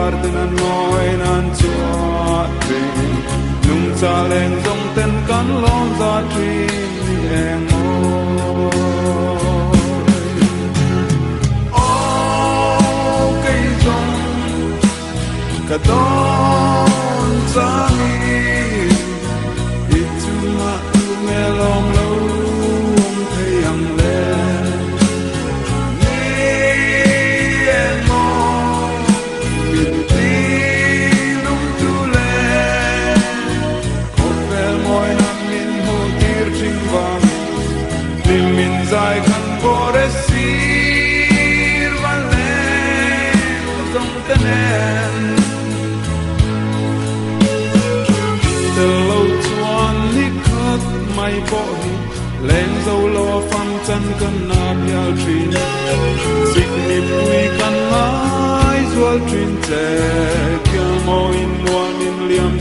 tar tên an ngồi nan chua truyền nung cha lên dòng tên cắn lom ra truyền Eng ôi cây dòng cả đón cha mi ít chú mà nghe lòng lâu thấy hằng lên nghe em ôi miền tim nung tu lên một vẻ môi nằm min hồ tir trình vàng tìm min dài khăn vô để xir và lên trong tên em từ lâu chuan hít khát mây bỏ lên dâu lo pham chân cần nạp yal trin xích niệm vui căn lái dual trin trẻ kia mò in loan in liam